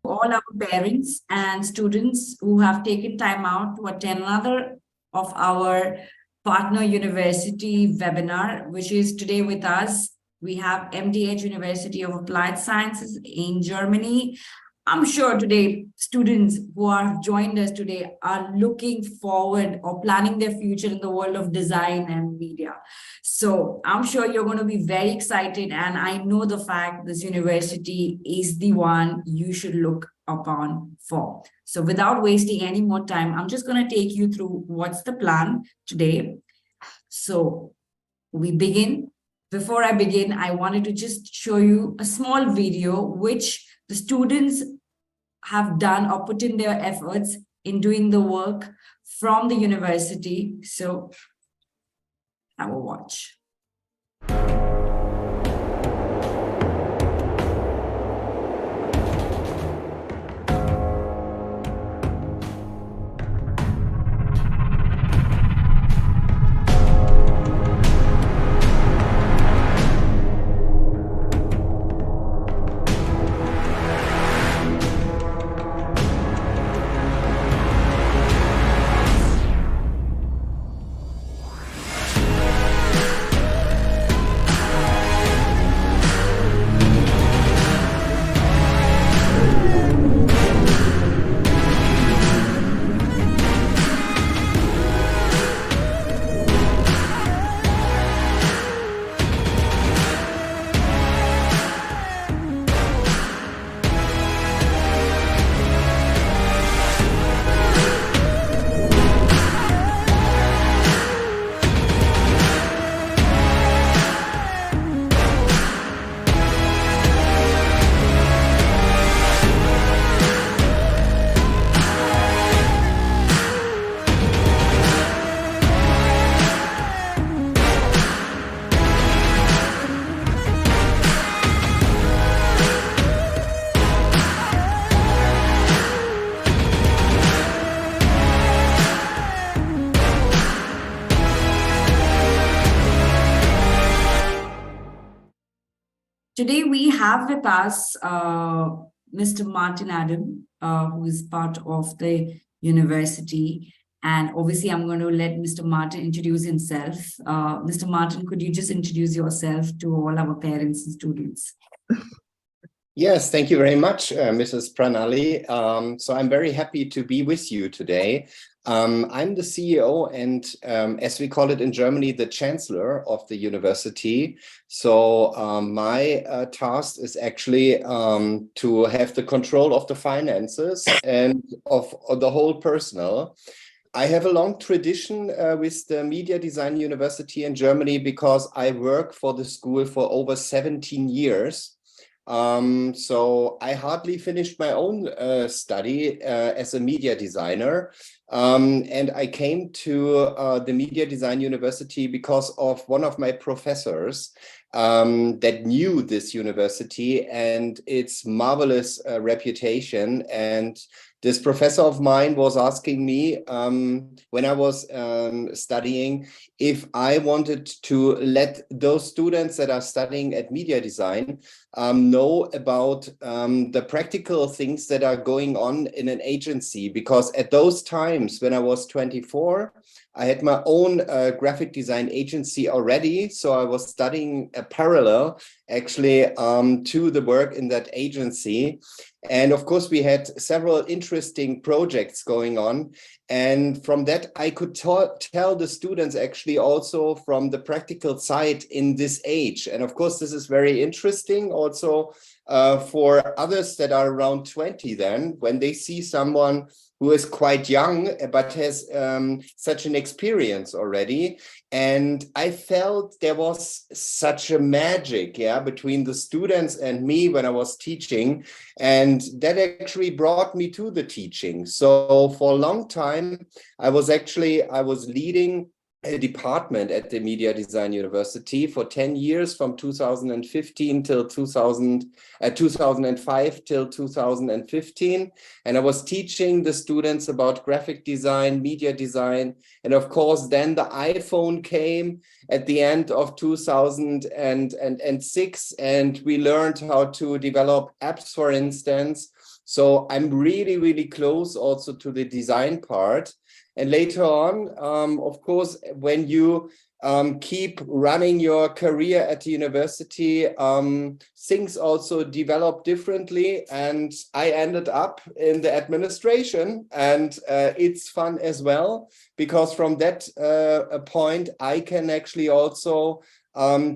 all our parents and students who have taken time out to attend another of our partner university webinar, which is today with us. We have MDH University of Applied Sciences in Germany. I'm sure today students who have joined us today are looking forward or planning their future in the world of design and media. So I'm sure you're going to be very excited, and I know the fact this university is the one you should look upon for. So without wasting any more time, I'm just going to take you through what's the plan today. So we begin. Before I begin, I wanted to just show you a small video which the students have done or put in their efforts in doing the work from the university. So have a watch. Today we have with us Mr. Martin Adam, who is part of the university. And obviously, I'm going to let Mr. Martin introduce himself. Mr. Martin, could you just introduce yourself to all our parents and students? Yes, thank you very much, Mrs. Pranali. So I'm very happy to be with you today. I'm the CEO and, as we call it in Germany, the Chancellor of the university. So my task is actually to have the control of the finances and of the whole personnel. I have a long tradition with the Media Design University in Germany because I work for the school for over 17 years. So I hardly finished my own study as a media designer, and I came to the Media Design University because of one of my professors that knew this university and its marvelous reputation. And this professor of mine was asking me when I was studying if I wanted to let those students that are studying at media design know about the practical things that are going on in an agency, because at those times when I was 24, I had my own graphic design agency already. So I was studying a parallel actually to the work in that agency. And of course, we had several interesting projects going on. And from that, I could tell the students actually also from the practical side in this age. And of course, this is very interesting also for others that are around 20 then, when they see someone who is quite young, but has such an experience already. And I felt there was such a magic, between the students and me when I was teaching. And that actually brought me to the teaching. So for a long time, I was leading a department at the Media Design University for 10 years, from 2015 till 2005 till 2015. And I was teaching the students about graphic design, media design. And of course, then the iPhone came at the end of 2006, and we learned how to develop apps, for instance. So I'm really, really close also to the design part. And later on, of course, when you keep running your career at the university, things also develop differently. And I ended up in the administration, and it's fun as well, because from that point, I can actually also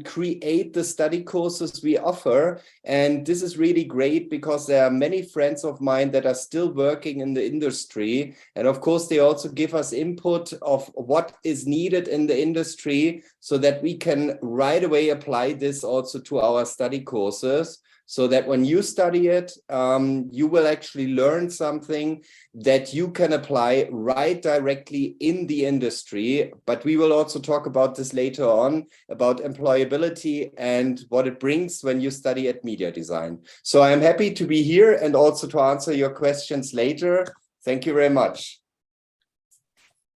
create the study courses we offer. And this is really great because there are many friends of mine that are still working in the industry. And of course, they also give us input of what is needed in the industry so that we can right away apply this also to our study courses. So that when you study it, you will actually learn something that you can apply right directly in the industry. But we will also talk about this later on, about employability and what it brings when you study at media design. So I'm happy to be here and also to answer your questions later. Thank you very much.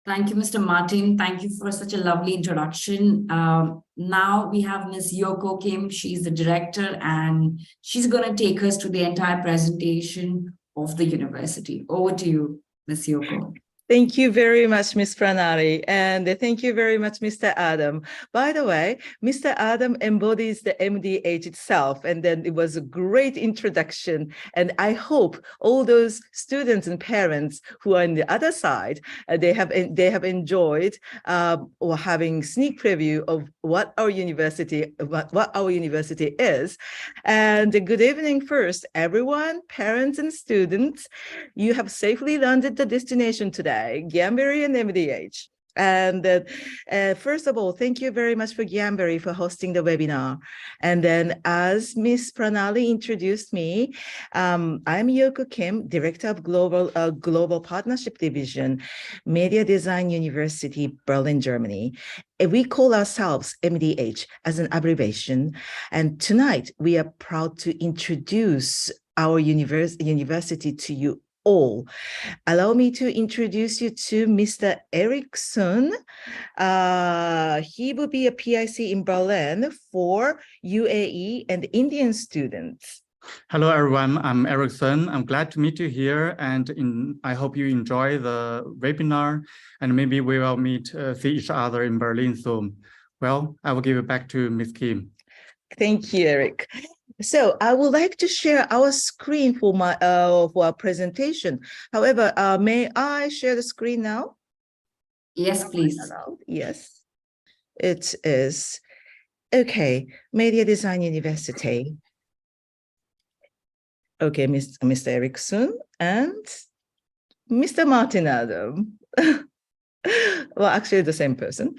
Thank you, Mr. Martin. Thank you for such a lovely introduction. Now we have Ms. Yoko Kim. She's the director, and she's going to take us to the entire presentation of the university. Over to you, Ms. Yoko. Thank you very much, Ms. Pranali, and thank you very much, Mr. Adam. By the way, Mr. Adam embodies the MDH itself, and then it was a great introduction. And I hope all those students and parents who are on the other side, they have enjoyed or having sneak preview of what our university is. And good evening first, everyone, parents and students. You have safely landed the destination today, Gyanberry and MDH. And first of all, thank you very much for Gyanberry for hosting the webinar. And then as Ms. Pranali introduced me, I'm Yoko Kim, Director of Global Partnership Division, Media Design University, Berlin, Germany. We call ourselves MDH as an abbreviation. And tonight we are proud to introduce our university to you all. Allow me to introduce you to Mr. Eriksson. He will be a PIC in Berlin for UAE and Indian students. Hello, everyone. I'm Eriksson. I'm glad to meet you here, and I hope you enjoy the webinar, and maybe we will see each other in Berlin soon. Well, I will give it back to Ms. Kim. Thank you, Eric. So I would like to share our screen for our presentation. However, may I share the screen now? Yes, please. Yes, it is. Okay, Media Design University. Okay, Mr. Eriksson and Mr. Martin Adam. Well, actually the same person.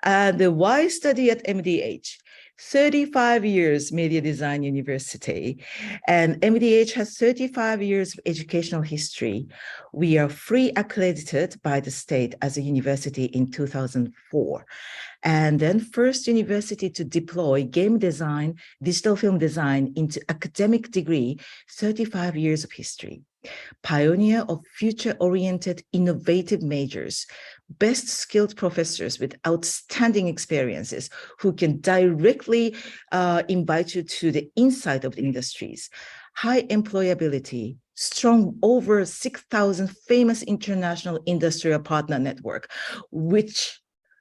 The why study at MDH? 35 years Media Design University, and MDH has 35 years of educational history. We are free accredited by the state as a university in 2004. And then first university to deploy game design, digital film design into academic degree, 35 years of history. Pioneer of future-oriented innovative majors, best skilled professors with outstanding experiences who can directly invite you to the inside of the industries. High employability, strong over 6,000 famous international industrial partner network, which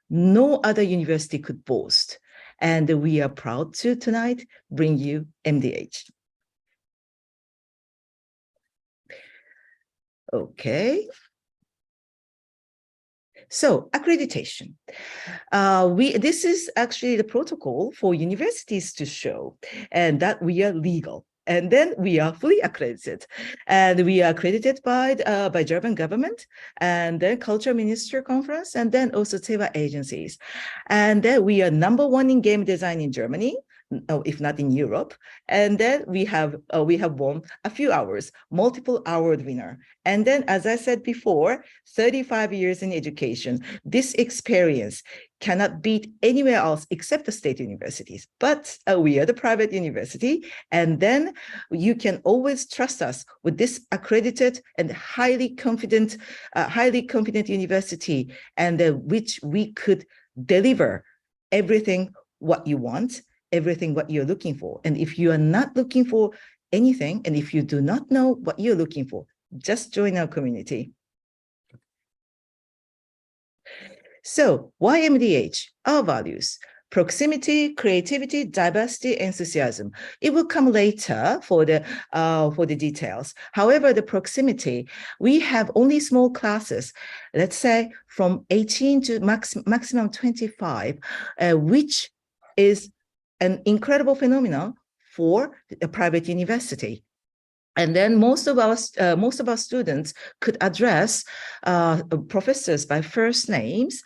no other university could boast. And we are proud to tonight bring you MDH. Okay. So accreditation. This is actually the protocol for universities to show, and that we are legal. And then we are fully accredited, and we are accredited by German government, and then Culture Minister Conference, and then also TEVA agencies. And then we are #1 in game design in Germany, if not in Europe. And then we have won a few awards, multiple award winner. And then, as I said before, 35 years in education. This experience cannot beat anywhere else except the state universities. But we are the private university, and then you can always trust us with this accredited and highly confident university, and which we could deliver everything what you want, everything what you're looking for. And if you are not looking for anything. And if you do not know what you're looking for, just join our community. So why MDH? Our values: proximity, creativity, diversity, enthusiasm. It will come later for the details. However, the proximity, we have only small classes, let's say from 18 to maximum 25, which is an incredible phenomenon for a private university. And then most of our students could address professors by first names.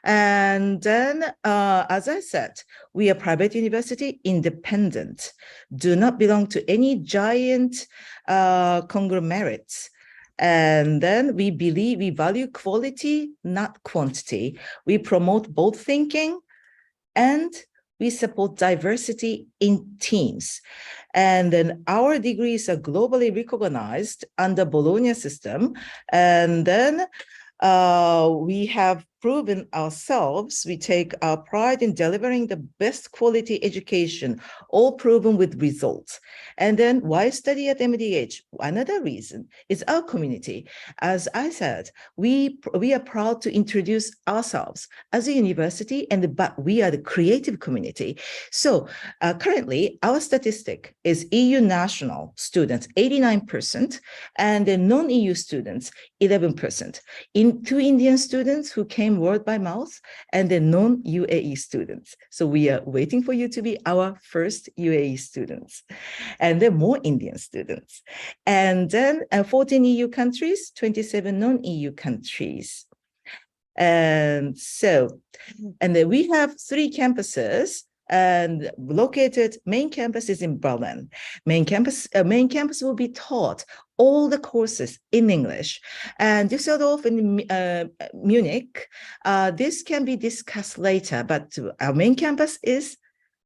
And then, as I said, we are private university, independent, do not belong to any giant conglomerates. And then we value quality, not quantity. We promote both thinking, and we support diversity in teams. And then our degrees are globally recognized under Bologna system. And then we have proven ourselves. We take our pride in delivering the best quality education, all proven with results. And then why study at MDH? Another reason is our community. As I said, we are proud to introduce ourselves as a university, but we are the creative community. So currently, our statistic is EU national students, 89%, and the non-EU students, 11%. Two Indian students who came word by mouth, and the non-UAE students. So we are waiting for you to be our first UAE students. And there are more Indian students. And then 14 EU countries, 27 non-EU countries. And so, and then we have 3 campuses, and main campus is in Berlin. Main campus will be taught all the courses in English. And Düsseldorf and Munich, this can be discussed later, but our main campus is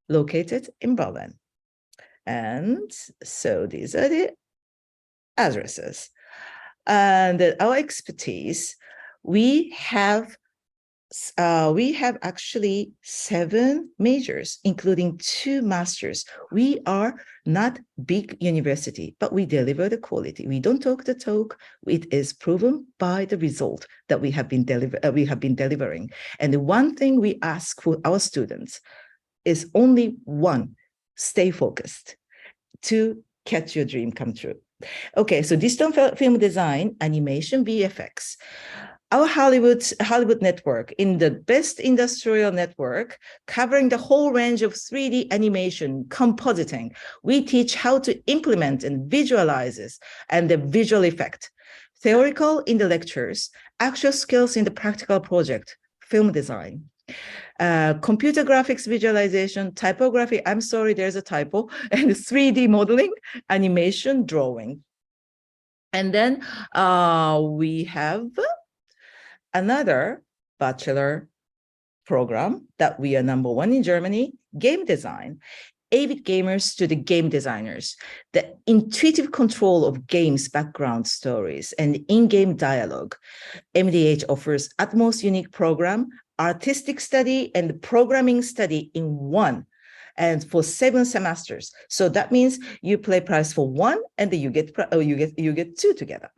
located in Berlin. And so these are the addresses. And our expertise, we have actually 7 majors, including 2 masters. We are not big university, but we deliver the quality. We don't talk the talk. It is proven by the result that we have been delivering. And the one thing we ask for our students is only one: stay focused to catch your dream come true. Okay, so digital film design, animation, VFX. Our Hollywood network, in the best industrial network, covering the whole range of 3D animation, compositing. We teach how to implement and visualize and the visual effect. Theoretical in the lectures, actual skills in the practical project, film design. Computer graphics visualization, typography, I'm sorry, there's a typo, and 3D modeling, animation, drawing. And then we have another bachelor program that we are #1 in Germany, game design. Avid gamers to the game designers, the intuitive control of games, background stories, and in-game dialogue. MDH offers utmost unique program, artistic study and programming study in one, and for 7 semesters. So that means you pay price for 1, and then you get 2 together.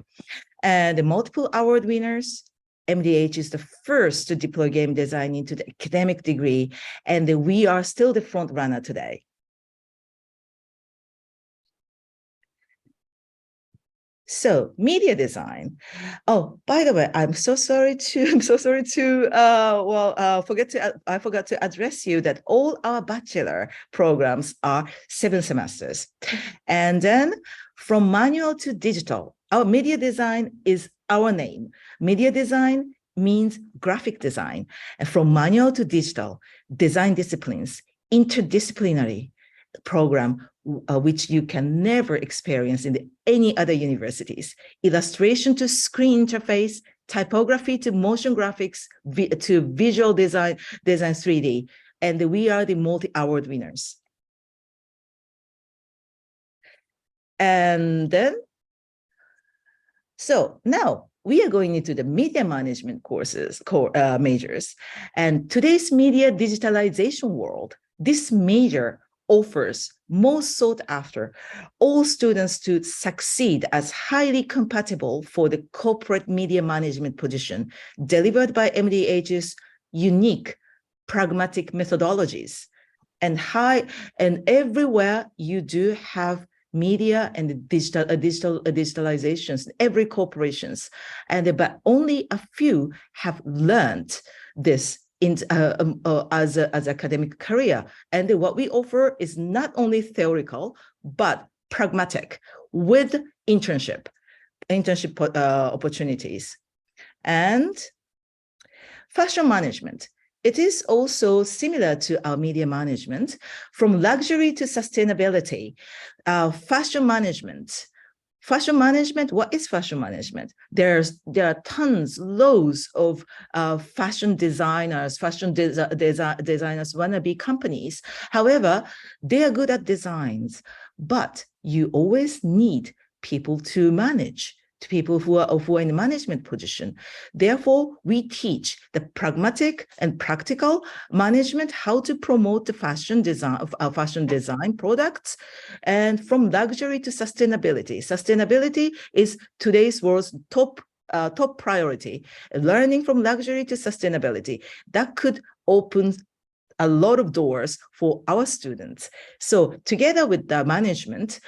And the multiple award winners. MDH is the first to deploy game design into the academic degree, and we are still the front runner today. So media design. Oh, by the way, I forgot to address you that all our bachelor programs are 7 semesters. And then from manual to digital, our media design is our name. Media design means graphic design. And from manual to digital, design disciplines, interdisciplinary program, which you can never experience in any other universities. Illustration to screen interface, typography to motion graphics, to visual design 3D. And we are the multi-award winners. And then, so now we are going into the media management courses, majors. And today's media digitalization world, this major offers most sought after all students to succeed as highly compatible for the corporate media management position delivered by MDH's unique pragmatic methodologies. And everywhere you do have media and digitalizations, every corporations, but only a few have learned this as academic career. And what we offer is not only theoretical, but pragmatic with internship opportunities. And fashion management. It is also similar to our media management, from luxury to sustainability. Fashion management, what is fashion management? There are loads of fashion designers, designers wannabe companies. However, they are good at designs, but you always need people to manage, to people who are in a management position. Therefore, we teach the pragmatic and practical management, how to promote the fashion design products, and from luxury to sustainability. Sustainability is today's world's top priority. Learning from luxury to sustainability, that could open a lot of doors for our students. So together with the management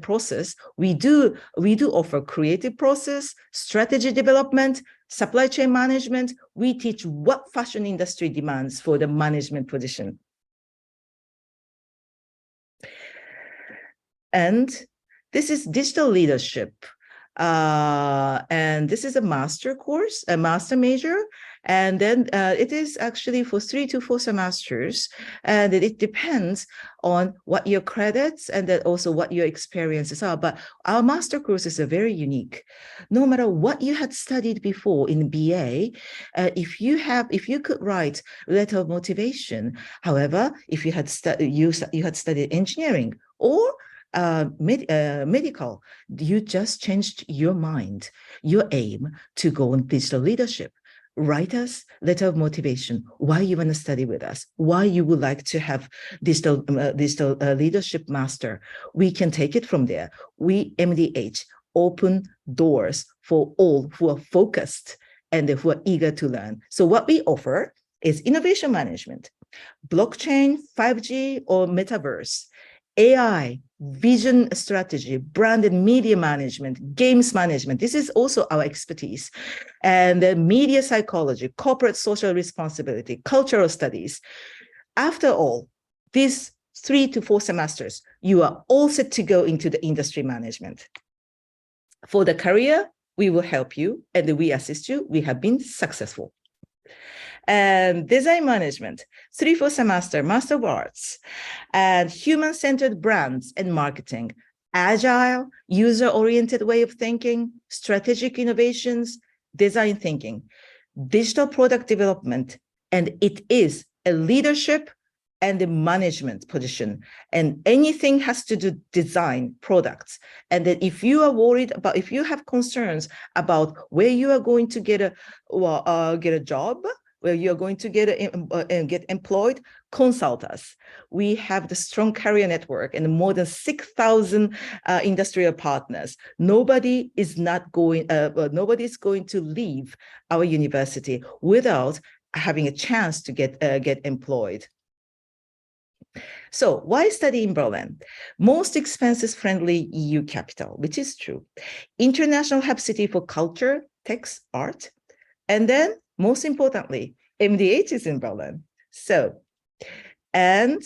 process, we do offer creative process, strategy development, supply chain management. We teach what fashion industry demands for the management position. And this is digital leadership. And this is a master course, a master major. And then it is actually for 3 to 4 semesters. And it depends on what your credits and then also what your experiences are. But our master courses are very unique. No matter what you had studied before in BA, if you could write a letter of motivation, however, if you had studied engineering or medical, you just changed your mind, your aim to go on digital leadership. Write us letter of motivation, why you want to study with us, why you would like to have digital leadership master. We can take it from there. We, MDH, open doors for all who are focused and who are eager to learn. So what we offer is innovation management, blockchain, 5G or metaverse, AI, vision strategy, brand and media management, games management. This is also our expertise. And then media psychology, corporate social responsibility, cultural studies. After all, these 3 to 4 semesters, you are all set to go into the industry management. For the career, we will help you and we assist you. We have been successful. And design management, 3-4 semester, Master of Arts, and human-centered brands and marketing, agile, user-oriented way of thinking, strategic innovations, design thinking, digital product development, and it is a leadership and a management position, and anything has to do design products. And then if you are worried about, if you have concerns about where you are going to get a job, where you're going to get employed, consult us. We have the strong career network and more than 6,000 industrial partners. Nobody is going to leave our university without having a chance to get employed. So why study in Berlin? Most expenses-friendly EU capital, which is true. International hub city for culture, text, art, and then most importantly, MDH is in Berlin. So, and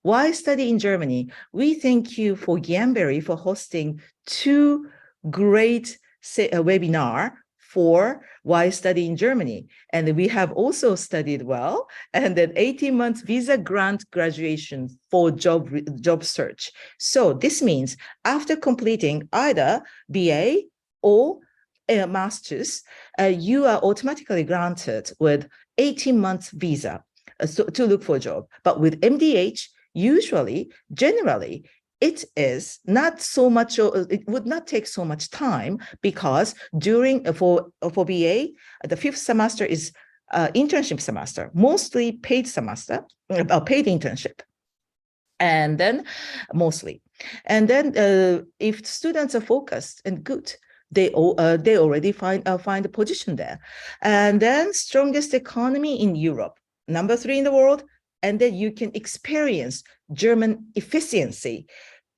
why study in Germany? We thank you for Gyanberry for hosting 2 great webinars for why study in Germany. And we have also studied well, and then 18-month visa grant graduation for job search. So this means after completing either BA or a master's, you are automatically granted with 18-month visa to look for a job. But with MDH, generally, it is not so much, it would not take so much time, because for BA, the 5th semester is internship semester, mostly paid semester, paid internship. And then mostly. And then if students are focused and good, they already find a position there. And then strongest economy in Europe, number 3 in the world. And then you can experience German efficiency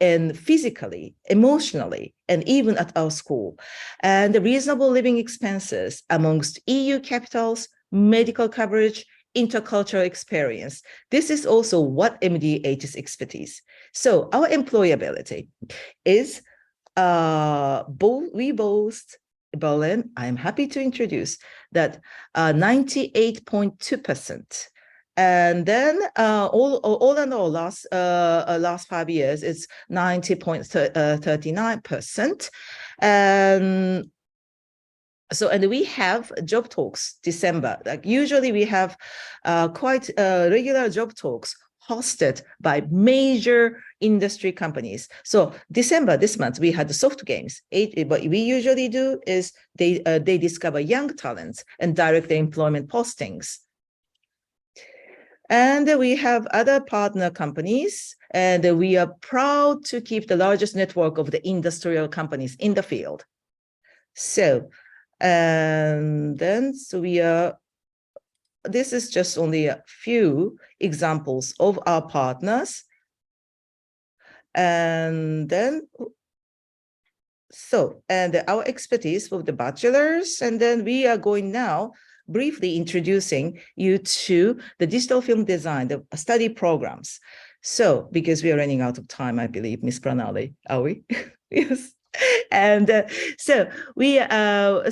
and physically, emotionally, and even at our school. And the reasonable living expenses amongst EU capitals, medical coverage, intercultural experience. This is also what MDH's expertise. So our employability is we boast Berlin. I'm happy to introduce that 98.2%. And then all in all, last 5 years, it's 90.39%. And so, and we have job talks December. Like usually we have quite regular job talks hosted by major industry companies. So December, this month, we had the soft games. What we usually do is they discover young talents and direct their employment postings. And we have other partner companies, and we are proud to keep the largest network of the industrial companies in the field. So, and then, so we are, this is just only a few examples of our partners. And then, so, and our expertise for the bachelors, and then we are going now briefly introducing you to the digital film design, the study programs. So, because we are running out of time, I believe, Ms. Pranali, are we? Yes. And so we have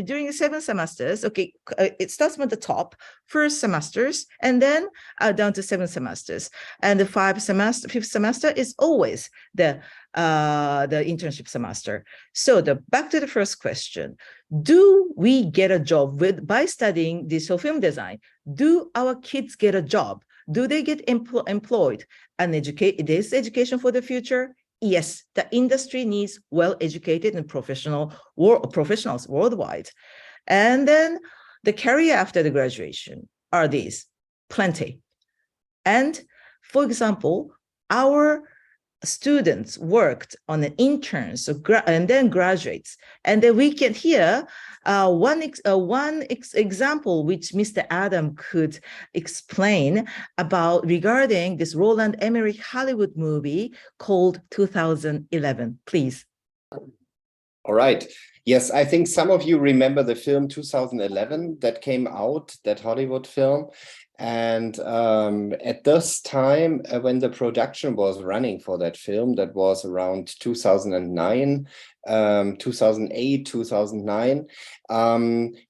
during 7 semesters. Okay, it starts from the top, 1st semesters, and then down to 7 semesters. And the 5th semester is always the internship semester. So back to the first question: do we get a job by studying digital film design? Do our kids get a job? Do they get employed and this education for the future? Yes, the industry needs well-educated and professionals worldwide. And then the career after the graduation are these, plenty. And for example, our students worked on an intern, and then graduates. And then we can hear one example which Mr. Adam could explain about regarding this Roland Emmerich Hollywood movie called 2011. Please. All right. Yes, I think some of you remember the film 2011 that came out, that Hollywood film. And at this time, when the production was running for that film, that was around 2009, 2008, 2009,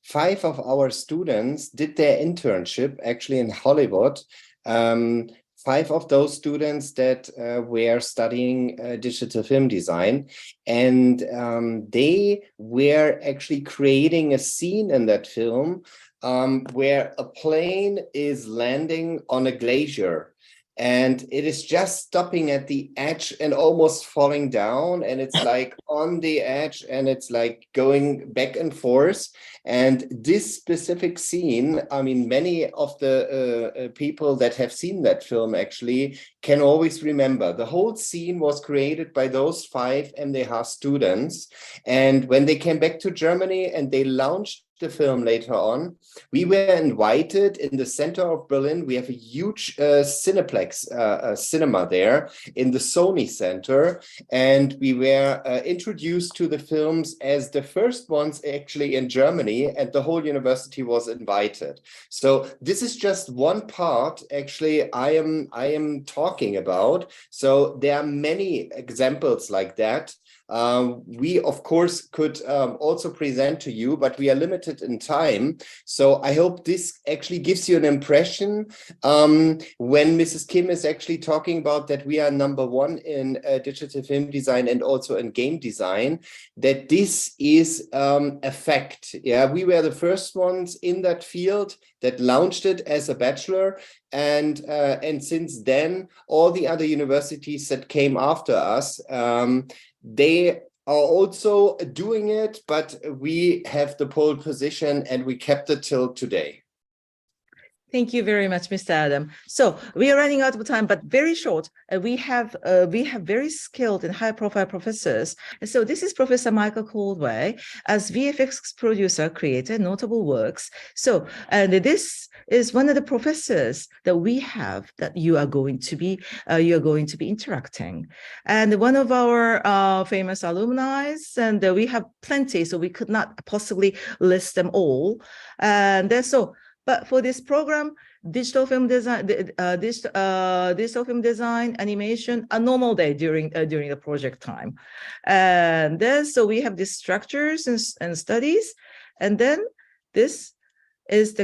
5 of our students did their internship actually in Hollywood. 5 of those students that were studying digital film design, and they were actually creating a scene in that film where a plane is landing on a glacier, and it is just stopping at the edge and almost falling down, and it's like on the edge, and it's like going back and forth. And this specific scene, I mean, many of the people that have seen that film actually can always remember. The whole scene was created by those 5 MDH students. And when they came back to Germany and they launched the film later on, we were invited in the center of Berlin. We have a huge Cineplex cinema there in the Sony Center, and we were introduced to the films as the first ones actually in Germany, and the whole university was invited. So this is just one part actually I am talking about. So there are many examples like that. We, of course, could also present to you, but we are limited in time. So I hope this actually gives you an impression when Mrs. Kim is actually talking about that we are #1 in digital film design and also in game design, that this is a fact. Yeah, we were the first ones in that field that launched it as a bachelor. And since then, all the other universities that came after us, they are also doing it, but we have the pole position and we kept it till today. Thank you very much, Mr. Adam. So we are running out of time, but very short. We have very skilled and high-profile professors. And so this is Professor Michael Caldwell as VFX producer, creator, notable works. So and this is one of the professors that we have that you are going to be interacting. And one of our famous alumni, and we have plenty, so we could not possibly list them all. And so. But for this program, digital film design, digital film design, animation, a normal day during the project time, and then so we have these structures and studies, and then this is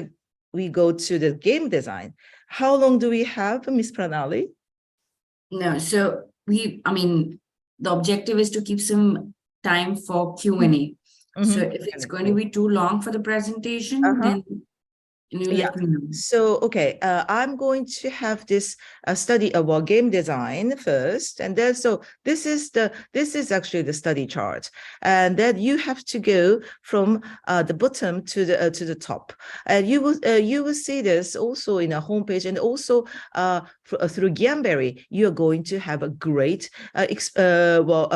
we go to the game design. How long do we have, Ms. Pranali? No, so the objective is to keep some time for Q&A. So if it's going to be too long for the presentation, then you let me know. So, okay, I'm going to have this study about game design first, and then so this is actually the study chart, and then you have to go from the bottom to the top, and you will see this also in a homepage, and also through Gyanberry, you are going to have a great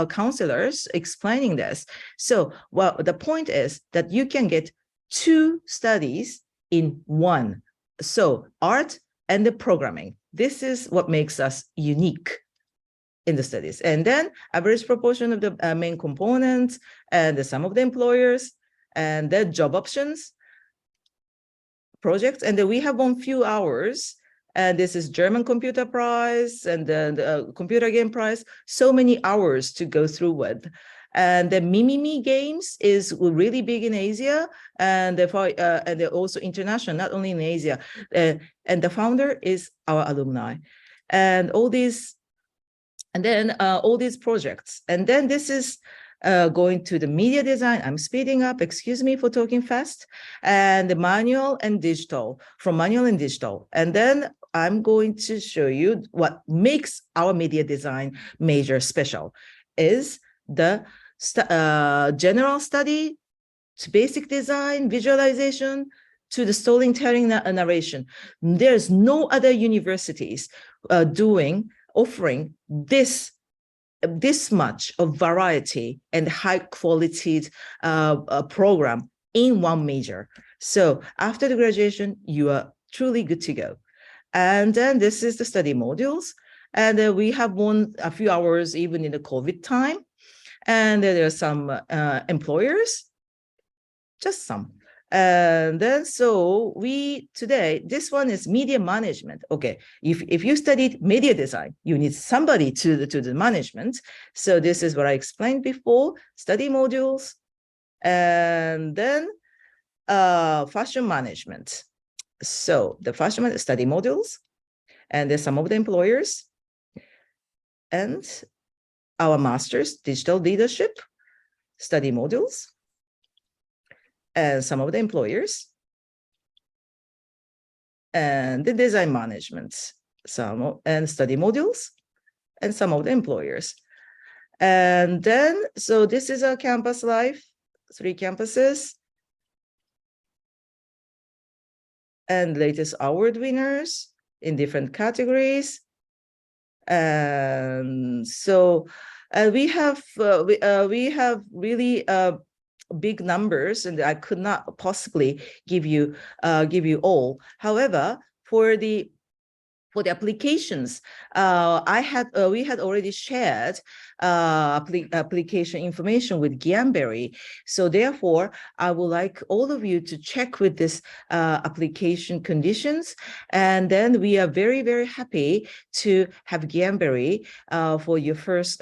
counselors explaining this. So, well, the point is that you can get 2 studies in one. So art and the programming. This is what makes us unique in the studies. And then average proportion of the main components and the sum of the employers and the job options, projects. And then we have 1 few hours. And this is German computer prize and the computer game prize. So many hours to go through with. And the Mimimi games is really big in Asia, and they're also international, not only in Asia. And the founder is our alumni, and all these projects. And then this is going to the media design. I'm speeding up. Excuse me for talking fast. And the manual and digital, from manual and digital. And then I'm going to show you what makes our media design major special is the general study to basic design, visualization, to the storytelling narration. There's no other universities offering this much of variety and high quality program in one major. So after the graduation, you are truly good to go. And then this is the study modules. And we have a few hours even in the COVID time. And there are some employers, just some. And then so today, this one is media management. Okay, if you studied media design, you need somebody to the management. So this is what I explained before, study modules, and then fashion management. So the fashion study modules, and there's some of the employers, and our master's digital leadership study modules, and some of the employers, and the design management, and study modules, and some of the employers. And then, so this is our campus life, 3 campuses, and latest award winners in different categories. And so we have really big numbers, and I could not possibly give you all. However, for the applications, we had already shared application information with Gyanberry. So therefore, I would like all of you to check with this application conditions. And then we are very, very happy to have Gyanberry for your first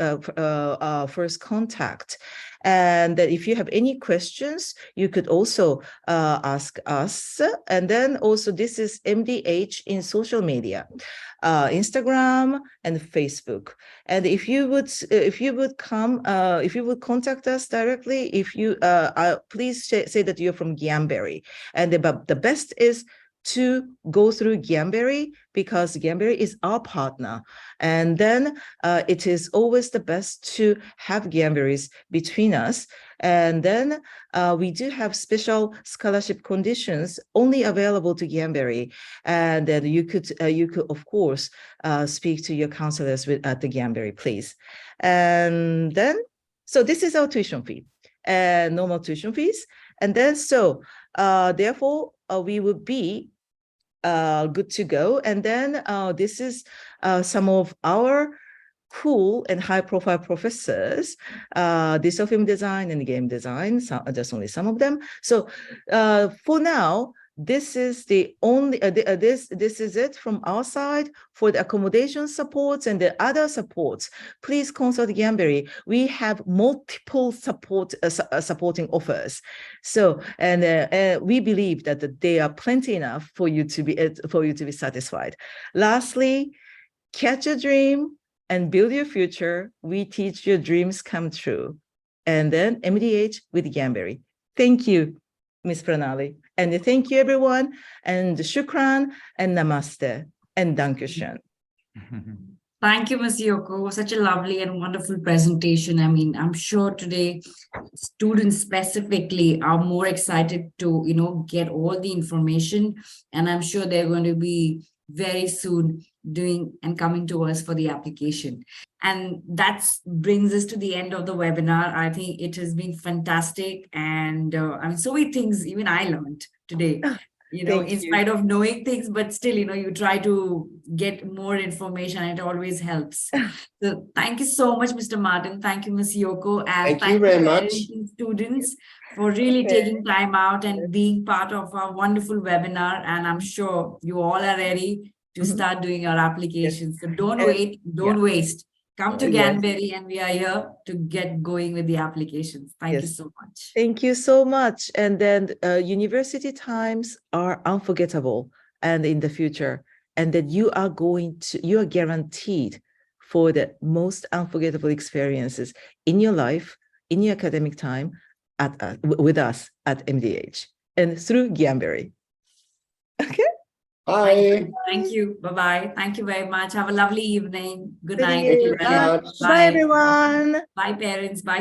contact. And that if you have any questions, you could also ask us. And then also this is MDH in social media, Instagram and Facebook. And if you would contact us directly, if you please say that you're from Gyanberry. And the best is to go through Gyanberry because Gyanberry is our partner. And then it is always the best to have Gyanberries between us. And then we do have special scholarship conditions only available to Gyanberry. And then you could of course speak to your counselors at the Gyanberry, please. And then, so this is our tuition fee and normal tuition fees. And then therefore, we would be good to go. And then this is some of our cool and high-profile professors, digital film design and game design, just only some of them. So for now, this is the only this is it from our side for the accommodation supports and the other supports. Please consult Gyanberry. We have multiple supporting offers. So and we believe that they are plenty enough for you to be satisfied. Lastly, catch a dream and build your future. We teach your dreams come true. And then MDH with Gyanberry. Thank you, Ms. Pranali. And thank you, everyone. And shukran and namaste and dankeschön. Thank you, Ms. Yoko. Such a lovely and wonderful presentation. I mean, I'm sure today students specifically are more excited to, get all the information. And I'm sure they're going to be very soon doing and coming to us for the application. And that brings us to the end of the webinar. I think it has been fantastic. And I mean, so many things even I learned today, in spite of knowing things, but still, you try to get more information and it always helps. So thank you so much, Mr. Martin. Thank you, Ms. Yoko. And Thank you very much. Students for really taking time out and being part of our wonderful webinar. And I'm sure you all are ready to start doing your applications. So don't wait, don't waste. Come to Gyanberry and we are here to get going with the applications. Thank you so much. Thank you so much. And then university times are unforgettable and in the future. And that you are guaranteed for the most unforgettable experiences in your life, in your academic time with us at MDH and through Gyanberry. Okay. Bye. Thank you. Bye-bye. Thank you very much. Have a lovely evening. Good Good night. evening. Thank you very much. Bye, everyone. Bye, parents. Bye.